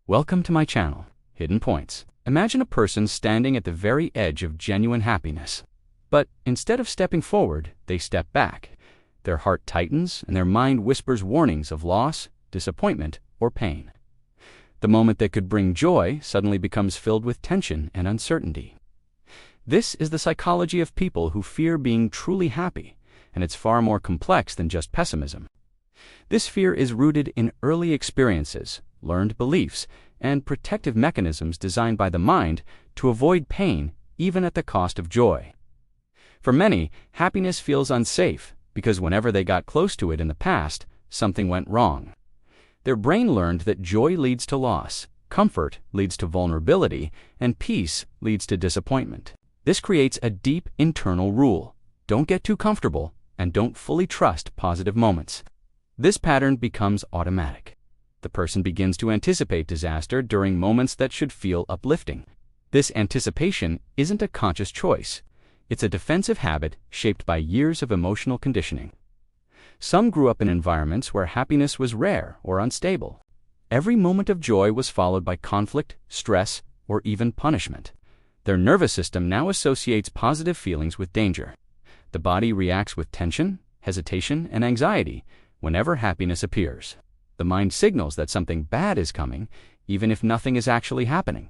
Welcome to my channel, Hidden Points. Imagine a person standing at the very edge of genuine happiness. But instead of stepping forward, they step back. Their heart tightens and their mind whispers warnings of loss, disappointment, or pain. The moment that could bring joy suddenly becomes filled with tension and uncertainty. This is the psychology of people who fear being truly happy, and it's far more complex than just pessimism. This fear is rooted in early experiences, learned beliefs, and protective mechanisms designed by the mind to avoid pain even at the cost of joy. For many, happiness feels unsafe because whenever they got close to it in the past, something went wrong. Their brain learned that joy leads to loss, comfort leads to vulnerability, and peace leads to disappointment. This creates a deep internal rule: don't get too comfortable and don't fully trust positive moments. This pattern becomes automatic. The person begins to anticipate disaster during moments that should feel uplifting. This anticipation isn't a conscious choice. It's a defensive habit shaped by years of emotional conditioning. Some grew up in environments where happiness was rare or unstable. Every moment of joy was followed by conflict, stress, or even punishment. Their nervous system now associates positive feelings with danger. The body reacts with tension, hesitation, and anxiety whenever happiness appears. The mind signals that something bad is coming, even if nothing is actually happening.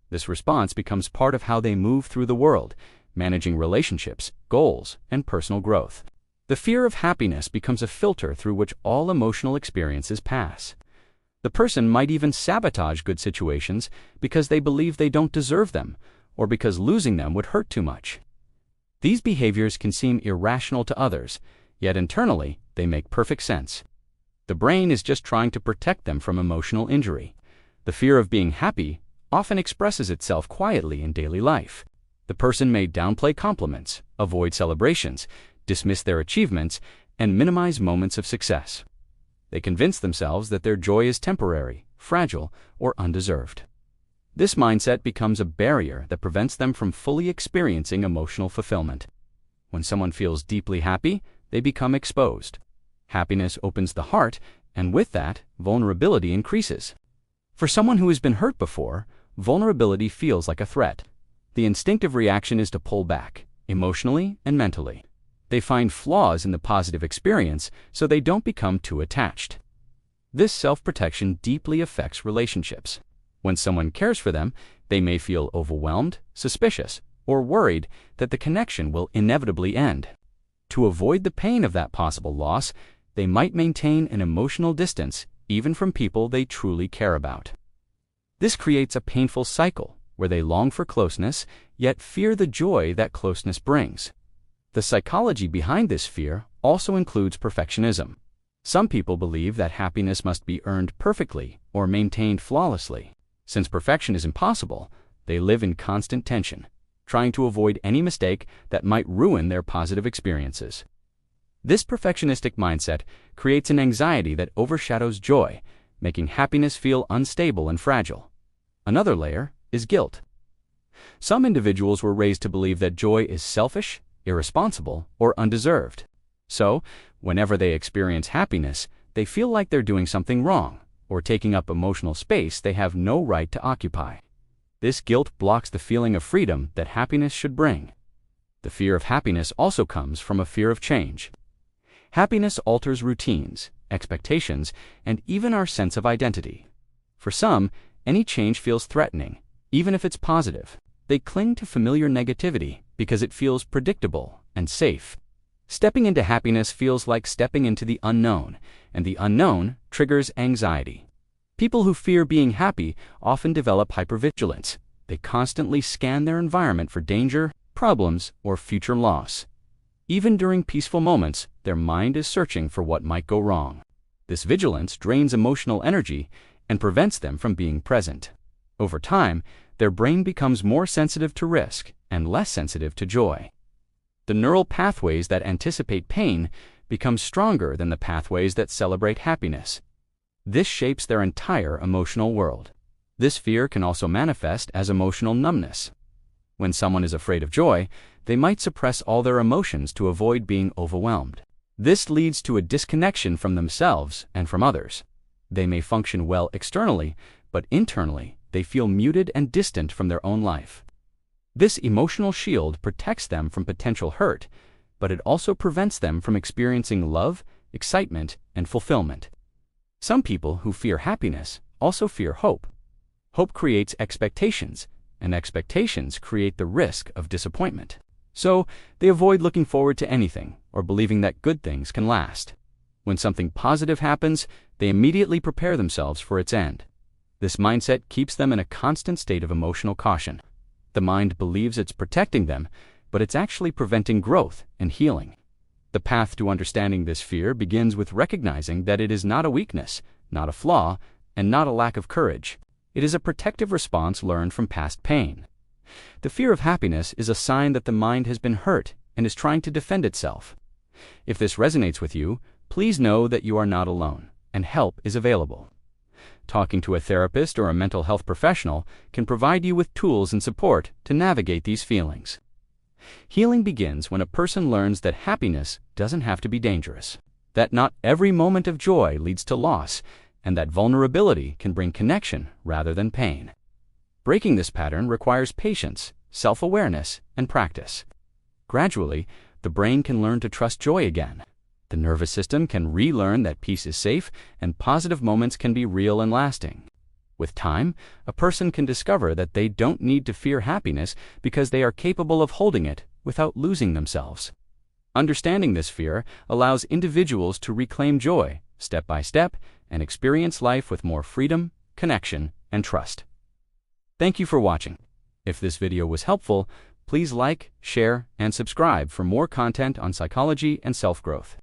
This response becomes part of how they move through the world, managing relationships, goals, and personal growth. The fear of happiness becomes a filter through which all emotional experiences pass. The person might even sabotage good situations because they believe they don't deserve them, or because losing them would hurt too much. These behaviors can seem irrational to others, yet internally they make perfect sense. The brain is just trying to protect them from emotional injury. The fear of being happy often expresses itself quietly in daily life. The person may downplay compliments, avoid celebrations, dismiss their achievements, and minimize moments of success. They convince themselves that their joy is temporary, fragile, or undeserved. This mindset becomes a barrier that prevents them from fully experiencing emotional fulfillment. When someone feels deeply happy, they become exposed. Happiness opens the heart, and with that, vulnerability increases. For someone who has been hurt before, vulnerability feels like a threat. The instinctive reaction is to pull back, emotionally and mentally. They find flaws in the positive experience so they don't become too attached. This self-protection deeply affects relationships. When someone cares for them, they may feel overwhelmed, suspicious, or worried that the connection will inevitably end. To avoid the pain of that possible loss, they might maintain an emotional distance even from people they truly care about. This creates a painful cycle where they long for closeness, yet fear the joy that closeness brings. The psychology behind this fear also includes perfectionism. Some people believe that happiness must be earned perfectly or maintained flawlessly. Since perfection is impossible, they live in constant tension, trying to avoid any mistake that might ruin their positive experiences. This perfectionistic mindset creates an anxiety that overshadows joy, making happiness feel unstable and fragile. Another layer is guilt. Some individuals were raised to believe that joy is selfish, irresponsible, or undeserved. So, whenever they experience happiness, they feel like they're doing something wrong, or taking up emotional space they have no right to occupy. This guilt blocks the feeling of freedom that happiness should bring. The fear of happiness also comes from a fear of change. Happiness alters routines, expectations, and even our sense of identity. For some, any change feels threatening, even if it's positive. They cling to familiar negativity because it feels predictable and safe. Stepping into happiness feels like stepping into the unknown, and the unknown triggers anxiety. People who fear being happy often develop hypervigilance. They constantly scan their environment for danger, problems, or future loss. Even during peaceful moments, their mind is searching for what might go wrong. This vigilance drains emotional energy and prevents them from being present. Over time, their brain becomes more sensitive to risk and less sensitive to joy. The neural pathways that anticipate pain become stronger than the pathways that celebrate happiness. This shapes their entire emotional world. This fear can also manifest as emotional numbness. When someone is afraid of joy, they might suppress all their emotions to avoid being overwhelmed. This leads to a disconnection from themselves and from others. They may function well externally, but internally they feel muted and distant from their own life. This emotional shield protects them from potential hurt, but it also prevents them from experiencing love, excitement, and fulfillment. Some people who fear happiness also fear hope. Hope creates expectations, and expectations create the risk of disappointment. So, they avoid looking forward to anything or believing that good things can last. When something positive happens, they immediately prepare themselves for its end. This mindset keeps them in a constant state of emotional caution. The mind believes it's protecting them, but it's actually preventing growth and healing. The path to understanding this fear begins with recognizing that it is not a weakness, not a flaw, and not a lack of courage. It is a protective response learned from past pain. The fear of happiness is a sign that the mind has been hurt and is trying to defend itself. If this resonates with you, please know that you are not alone, and help is available. Talking to a therapist or a mental health professional can provide you with tools and support to navigate these feelings. Healing begins when a person learns that happiness doesn't have to be dangerous, that not every moment of joy leads to loss, and that vulnerability can bring connection rather than pain. Breaking this pattern requires patience, self-awareness, and practice. Gradually, the brain can learn to trust joy again. The nervous system can relearn that peace is safe and positive moments can be real and lasting. With time, a person can discover that they don't need to fear happiness because they are capable of holding it without losing themselves. Understanding this fear allows individuals to reclaim joy, step by step, and experience life with more freedom, connection, and trust. Thank you for watching. If this video was helpful, please like, share, and subscribe for more content on psychology and self-growth.